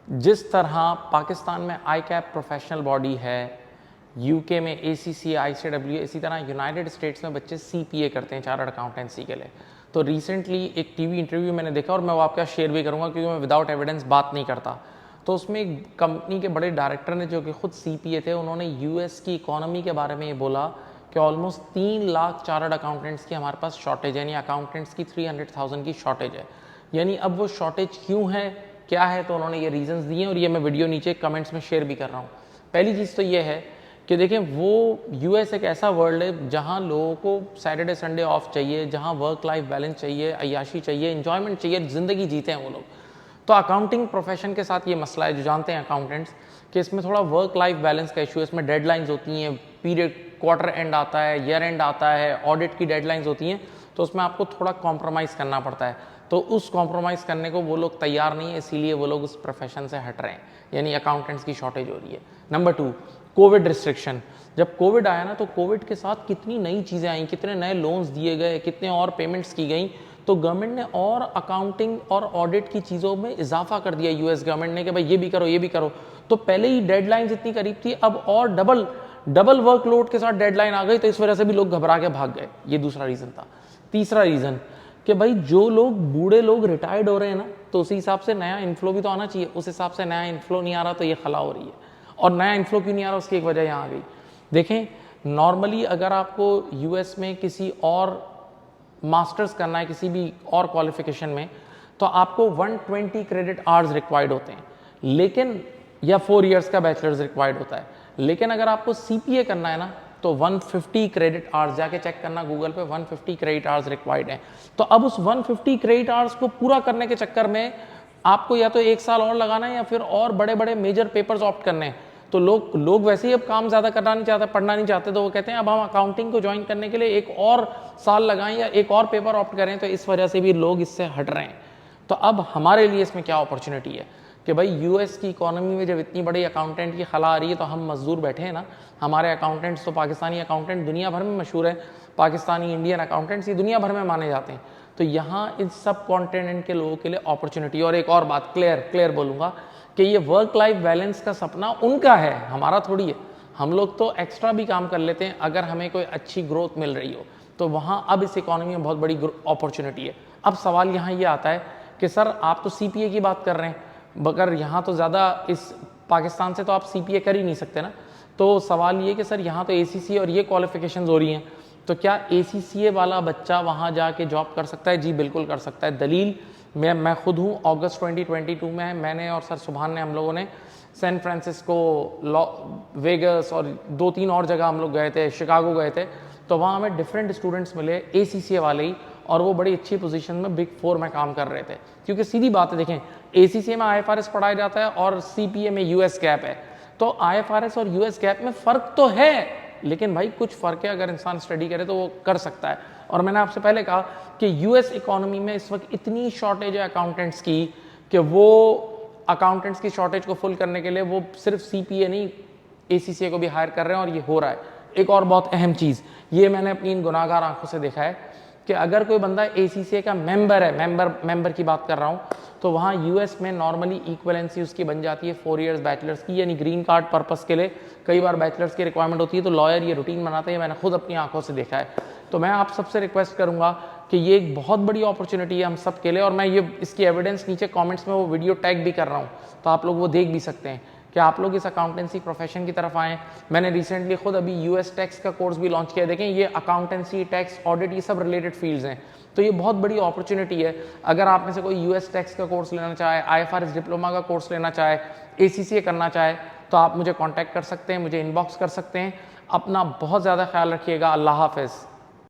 जिस तरह पाकिस्तान में आई कैप प्रोफेशनल बॉडी है, यूके में ACCA, ICW, इसी तरह यूनाइटेड स्टेट्स में बच्चे CPA करते हैं चार्टर्ड अकाउंटेंसी के लिए। तो रिसेंटली एक टीवी इंटरव्यू मैंने देखा और मैं वो आपका शेयर भी करूंगा क्योंकि मैं विदाउट एविडेंस बात नहीं करता। तो उसमें एक कंपनी के बड़े डायरेक्टर ने, जो कि खुद CPA थे, उन्होंने US की इकोनॉमी के बारे में ये बोला कि ऑलमोस्ट 3 लाख चार्टर्ड अकाउंटेंट्स की हमारे पास शॉर्टेज है, यानी अकाउंटेंट्स की 300,000 की शॉर्टेज है। यानी अब वो शॉर्टेज क्यों है, क्या है, तो उन्होंने ये रीजंस दिए और ये मैं वीडियो नीचे कमेंट्स में शेयर भी कर रहा हूँ। पहली चीज़ तो ये है कि देखें, वो US एक ऐसा वर्ल्ड है जहाँ लोगों को सैटरडे संडे ऑफ चाहिए, जहाँ वर्क लाइफ बैलेंस चाहिए, अय्याशी चाहिए, एंजॉयमेंट चाहिए, ज़िंदगी जीते हैं वो लोग। तो अकाउंटिंग प्रोफेशन के साथ ये मसला है, जो जानते हैं अकाउंटेंट्स, कि इसमें थोड़ा वर्क लाइफ बैलेंस का इशू है। इसमें डेडलाइंस होती हैं, पीरियड क्वार्टर एंड आता है, ईयर एंड आता है, ऑडिट की डेडलाइंस होती हैं, तो उसमें आपको थोड़ा कॉम्प्रोमाइज़ करना पड़ता है। तो उस कॉम्प्रोमाइज़ करने को वो लोग तैयार नहीं है, इसीलिए वो लोग उस प्रोफेशन से हट रहे हैं, यानी अकाउंटेंट्स की शॉर्टेज हो रही है। Number 2, Covid restriction. जब कोविड आया ना, तो कोविड के साथ कितनी नई चीज़ें आई, कितने नए लोन्स दिए गए, कितने और पेमेंट्स की गई। तो गवर्नमेंट ने और अकाउंटिंग और ऑडिट की चीज़ों में इजाफा कर दिया US गवर्नमेंट ने कि भाई ये भी करो, ये भी करो। तो पहले ही डेडलाइंस इतनी करीब थी, अब और डबल वर्कलोड के साथ डेडलाइन आ गई, तो इस वजह से भी लोग घबरा के भाग गए। ये दूसरा रीज़न था। तीसरा रीज़न कि भाई जो लोग बूढ़े लोग रिटायर्ड हो रहे हैं ना, तो उसी हिसाब से नया इन्फ्लो भी तो आना चाहिए। उस हिसाब से नया इन्फ्लो नहीं आ रहा, तो ये खला हो रही है। और नया इन्फ्लो क्यों नहीं आ रहा, उसकी एक वजह यहाँ आ गई। देखें, नॉर्मली अगर आपको US में किसी और मास्टर्स करना है, किसी भी और क्वालिफिकेशन में, तो आपको 120 क्रेडिट आवर्स रिक्वायर्ड होते हैं, लेकिन या 4 इयर्स का बैचलर्स रिक्वायर्ड होता है। लेकिन अगर आपको CPA करना है ना, तो 150 क्रेडिट आवर्स, जाके चेक करना गूगल पे, 150 क्रेडिट आवर्स रिक्वायर्ड हैं। तो अब उस 150 क्रेडिट आवर्स को पूरा करने के चक्कर में आपको या तो 1 साल और लगाना है, या फिर और बड़े बड़े मेजर पेपर्स ऑप्ट करने हैं। तो लोग वैसे ही अब काम ज़्यादा करना नहीं चाहते, पढ़ना नहीं चाहते, तो वो कहते हैं अब हम अकाउंटिंग को ज्वाइन करने के लिए 1 और साल लगाएं या 1 और पेपर ऑप्ट करें। तो इस वजह से भी लोग इससे हट रहे हैं। तो अब हमारे लिए इसमें क्या अपॉर्चुनिटी है कि भाई US की इकोनॉमी में जब इतनी बड़ी अकाउंटेंट की खला आ रही है, तो हम मजदूर बैठे हैं ना। हमारे अकाउंटेंट्स तो, पाकिस्तानी अकाउंटेंट दुनिया भर में मशहूर है, पाकिस्तानी इंडियन अकाउंटेंट्स ये दुनिया भर में माने जाते हैं। तो यहाँ इस सब कॉन्टिनेंट के लोगों के लिए अपॉर्चुनिटी। और एक और बात क्लियर बोलूँगा कि ये वर्क लाइफ बैलेंस का सपना उनका है, हमारा थोड़ी है। हम लोग तो एक्स्ट्रा भी काम कर लेते हैं अगर हमें कोई अच्छी ग्रोथ मिल रही हो। तो वहाँ अब इस इकोनॉमी में बहुत बड़ी अपॉर्चुनिटी है। अब सवाल यहाँ ये आता है कि सर आप तो CPA की बात कर रहे हैं, मगर यहाँ तो ज़्यादा इस पाकिस्तान से तो आप CPA कर ही नहीं सकते ना। तो सवाल ये कि सर यहाँ तो ACCA और ये क्वालिफिकेशंस हो रही हैं, तो क्या ACCA वाला बच्चा वहाँ जाके जॉब कर सकता है? जी बिल्कुल कर सकता है। दलील मैं खुद हूँ, अगस्त 2022 में मैंने और सर सुभान ने, हम लोगों ने सैन फ्रांसिस्को, वेगस और 2-3 और जगह हम लोग गए थे, शिकागो गए थे। तो वहाँ हमें डिफरेंट स्टूडेंट्स मिले, ACCA वाले ही, और वो बड़ी अच्छी पोजीशन में बिग 4 में काम कर रहे थे। क्योंकि सीधी बात है, देखें, ACCA में IFRS पढ़ाया जाता है और CPA में US गैप है। तो IFRS और US गैप में फ़र्क तो है, लेकिन भाई कुछ फ़र्क है, अगर इंसान स्टडी करे तो वो कर सकता है। और मैंने आपसे पहले कहा कि US इकोनॉमी में इस वक्त इतनी शॉर्टेज है अकाउंटेंट्स की कि वो अकाउंटेंट्स की शॉर्टेज को फुल करने के लिए वो सिर्फ CPA नहीं, ACCA को भी हायर कर रहे हैं, और ये हो रहा है। एक और बहुत अहम चीज़, ये मैंने अपनी इन गुनाहगार आंखों से देखा है कि अगर कोई बंदा ACCA का मेंबर है, मेंबर की बात कर रहा हूँ, तो वहाँ US में नॉर्मली इक्वलेंसी उसकी बन जाती है 4 इयर्स बैचलर्स की, यानी ग्रीन कार्ड पर्पस के लिए कई बार बैचलर्स की रिक्वायरमेंट होती है। तो लॉयर ये रूटीन बनाते हैं, मैंने खुद अपनी आंखों से देखा है। तो मैं आप सबसे रिक्वेस्ट करूँगा कि ये एक बहुत बड़ी अपॉर्चुनिटी है हम सब के लिए, और मैं ये इसकी एविडेंस नीचे कमेंट्स में वो वीडियो टैग भी कर रहा हूँ, तो आप लोग वो देख भी सकते हैं कि आप लोग इस अकाउंटेंसी प्रोफेशन की तरफ आएँ। मैंने रिसेंटली खुद अभी US टैक्स का कोर्स भी लॉन्च किया। देखें, ये अकाउंटेंसी, टैक्स, ऑडिट, ये सब रिलेटेड फील्ड्स हैं, तो ये बहुत बड़ी अपॉर्चुनिटी है। अगर आप में से कोई US टैक्स का कोर्स लेना चाहे, IFRS डिप्लोमा का कोर्स लेना चाहे, ACCA करना चाहे, तो आप मुझे कॉन्टैक्ट कर सकते हैं, मुझे इनबॉक्स कर सकते हैं। अपना बहुत ज़्यादा ख्याल रखिएगा। अल्लाह हाफ़िज़।